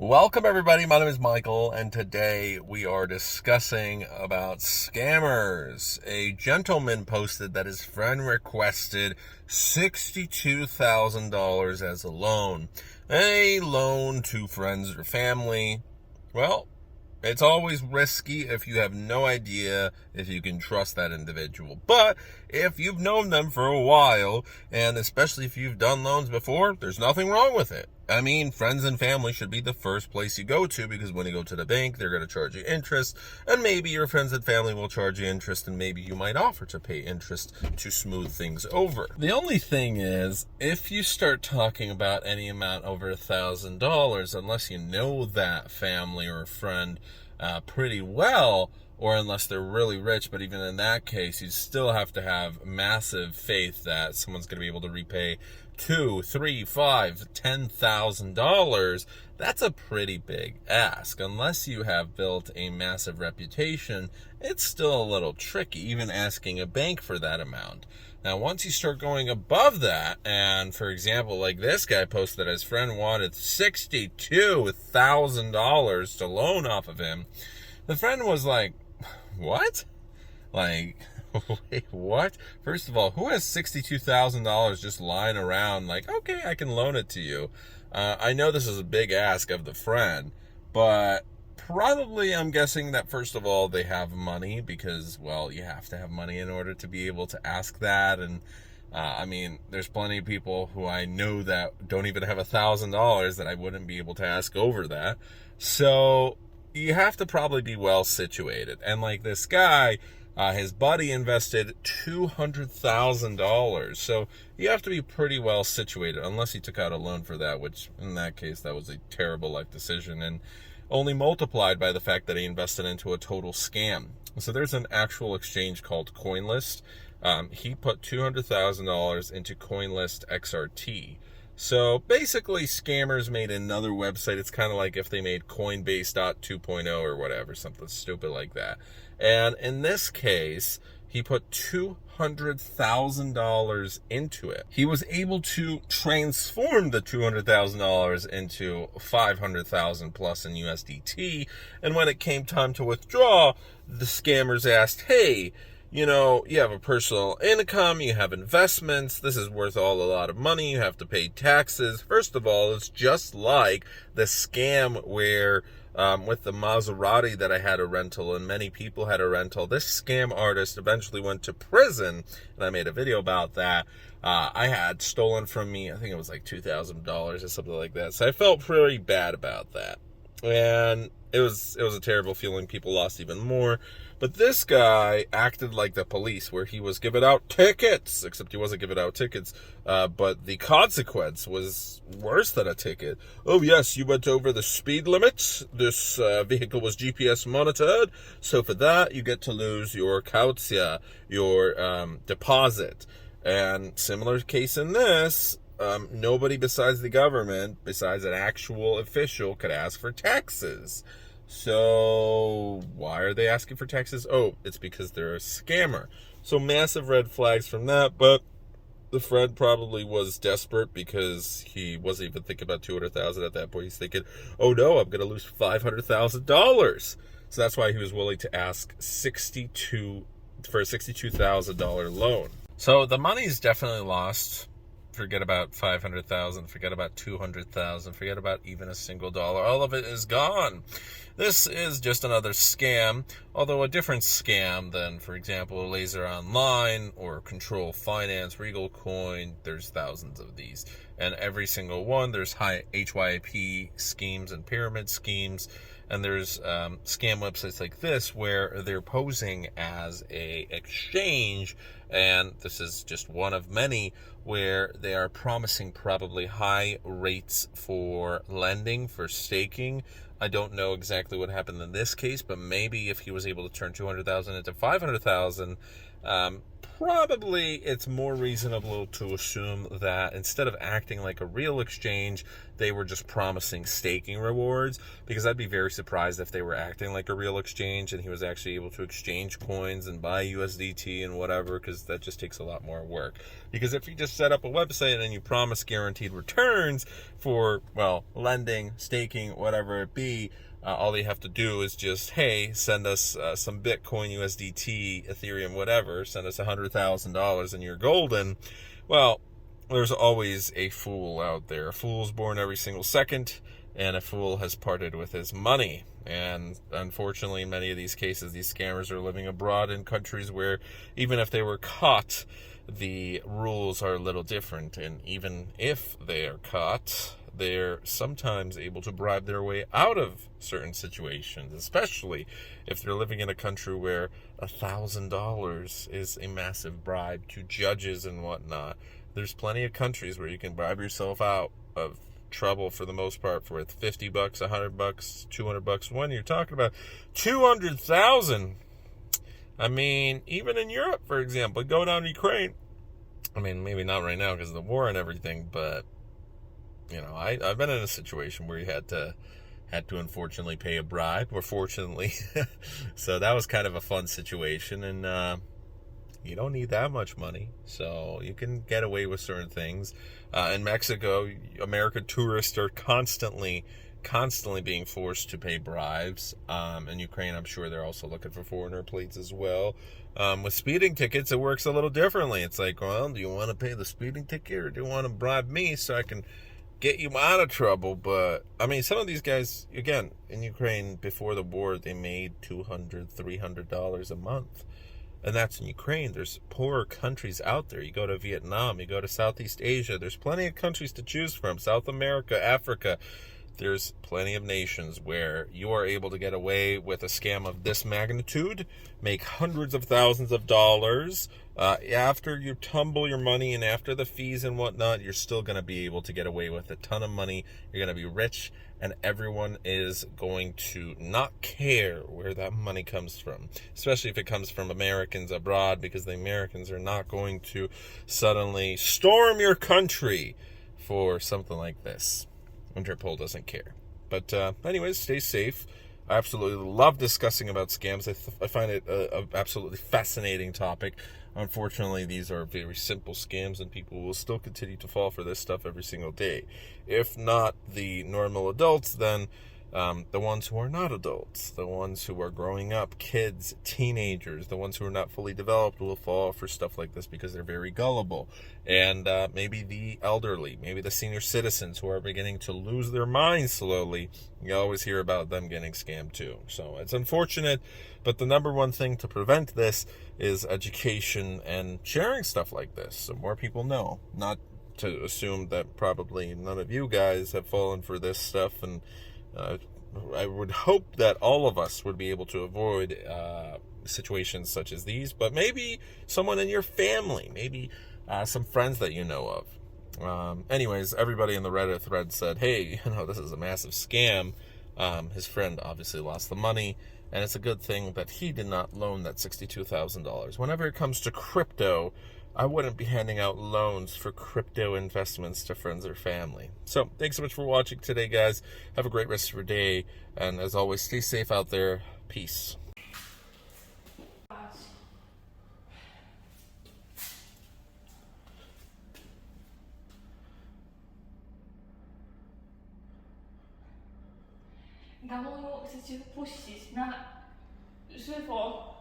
Welcome everybody, my name is Michael, and today we are discussing about scammers. A gentleman posted that his friend requested $62,000 as a loan to friends or family. Well, it's always risky if you have no idea if you can trust that individual. But if you've known them for a while, and especially if you've done loans before, there's nothing wrong with it. I mean, friends and family should be the first place you go to, because when you go to the bank, they're going to charge you interest, and maybe your friends and family will charge you interest, and maybe you might offer to pay interest to smooth things over. The only thing is, if you start talking about any amount over $1,000, unless you know that family or friend pretty well, or unless they're really rich, but even in that case, you still have to have massive faith that someone's going to be able to repay $2, $3, $5, $10,000. That's a pretty big ask. Unless you have built a massive reputation, it's still a little tricky, even asking a bank for that amount. Now, once you start going above that, and for example, like this guy posted that his friend wanted $62,000 to loan off of him, the friend was like, what? Like, wait, what? First of all, who has $62,000 just lying around like, okay, I can loan it to you? I know this is a big ask of the friend, but probably I'm guessing that first of all, they have money because, well, you have to have money in order to be able to ask that. And I mean, there's plenty of people who I know that don't even have $1,000 that I wouldn't be able to ask over that. So you have to probably be well situated. And like this guy, his buddy invested $200,000. So you have to be pretty well situated, unless he took out a loan for that, which in that case, that was a terrible life decision, and only multiplied by the fact that he invested into a total scam. So there's an actual exchange called CoinList. He put $200,000 into CoinList XRT. So basically, scammers made another website. It's kind of like if they made Coinbase 2.0 or whatever, something stupid like that. And in this case, he put $200,000 into it. He was able to transform the $200,000 into $500,000 plus in USDT. And when it came time to withdraw, the scammers asked, hey, you know, you have a personal income, you have investments, this is worth a lot of money, you have to pay taxes. First of all, it's just like the scam where with the Maserati that I had a rental and many people had a rental. This scam artist eventually went to prison, and I made a video about that. I had stolen from me, I think it was like $2,000 or something like that. So I felt pretty bad about that. And it was a terrible feeling. People lost even more. But this guy acted like the police, where he was giving out tickets, except he wasn't giving out tickets. But the consequence was worse than a ticket. Oh, yes, you went over the speed limit. This vehicle was GPS monitored. So for that, you get to lose your kautia, your deposit. And similar case in this, nobody besides the government, besides an actual official, could ask for taxes. So why are they asking for taxes? Oh, it's because they're a scammer. So massive red flags from that, but the friend probably was desperate because he wasn't even thinking about $200,000 at that point. He's thinking, oh no, I'm going to lose $500,000. So that's why he was willing to ask for a $62,000 loan. So the money's definitely lost. Forget about 500,000, forget about 200,000, forget about even a single dollar. All of it is gone. This is just another scam, although a different scam than, for example, Laser Online or Control Finance, Regal Coin. There's thousands of these. And every single one, there's high HYP schemes and pyramid schemes. And there's scam websites like this where they're posing as a exchange, and this is just one of many where they are promising probably high rates for lending, for staking. I don't know exactly what happened in this case, but maybe if he was able to turn 200,000 into 500,000, Probably it's more reasonable to assume that instead of acting like a real exchange, they were just promising staking rewards, because I'd be very surprised if they were acting like a real exchange and he was actually able to exchange coins and buy USDT and whatever, because that just takes a lot more work. Because if you just set up a website and you promise guaranteed returns for, well, lending, staking, whatever it be, all you have to do is just, hey, send us some Bitcoin, USDT, Ethereum, whatever, send us $100,000 and you're golden. Well, there's always a fool out there. A fool's born every single second, and a fool has parted with his money. And unfortunately, in many of these cases, these scammers are living abroad in countries where even if they were caught, the rules are a little different. And even if they are caught, they're sometimes able to bribe their way out of certain situations, especially if they're living in a country where $1,000 is a massive bribe to judges and whatnot. There's plenty of countries where you can bribe yourself out of trouble for the most part for $50, $100, $200. When you're talking about 200,000, I mean, even in Europe, for example, go down to Ukraine. I mean, maybe not right now because of the war and everything, but you know, I've been in a situation where you had to unfortunately pay a bribe, or fortunately. So that was kind of a fun situation, and you don't need that much money, so you can get away with certain things. In Mexico, American tourists are constantly being forced to pay bribes. In Ukraine, I'm sure they're also looking for foreigner plates as well. With speeding tickets, it works a little differently. It's like, well, do you want to pay the speeding ticket, or do you want to bribe me so I can get you out of trouble? But I mean, some of these guys, again, in Ukraine before the war, they made $200, $300 a month, and that's in Ukraine. There's poorer countries out there. You go to Vietnam, you go to Southeast Asia, there's plenty of countries to choose from. South America, Africa, there's plenty of nations where you are able to get away with a scam of this magnitude, make hundreds of thousands of dollars. After you tumble your money and after the fees and whatnot, you're still going to be able to get away with a ton of money. You're going to be rich, and everyone is going to not care where that money comes from, especially if it comes from Americans abroad, because the Americans are not going to suddenly storm your country for something like this. Interpol doesn't care. But anyways, stay safe. I absolutely love discussing about scams. I find it a absolutely fascinating topic. Unfortunately, these are very simple scams, and people will still continue to fall for this stuff every single day. If not the normal adults, then the ones who are not adults, the ones who are growing up, kids, teenagers, the ones who are not fully developed will fall for stuff like this because they're very gullible. And maybe the elderly, maybe the senior citizens who are beginning to lose their minds slowly, you always hear about them getting scammed too. So it's unfortunate, but the number one thing to prevent this is education and sharing stuff like this, so more people know. Not to assume that probably none of you guys have fallen for this stuff, and I would hope that all of us would be able to avoid situations such as these, but maybe someone in your family, maybe some friends that you know of. Anyways, everybody in the Reddit thread said, hey, this is a massive scam. His friend obviously lost the money, and it's a good thing that he did not loan that $62,000. Whenever it comes to crypto, I wouldn't be handing out loans for crypto investments to friends or family. So, thanks so much for watching today, guys. Have a great rest of your day. And as always, stay safe out there. Peace. Gamoniu chcecie wpuścić na żywo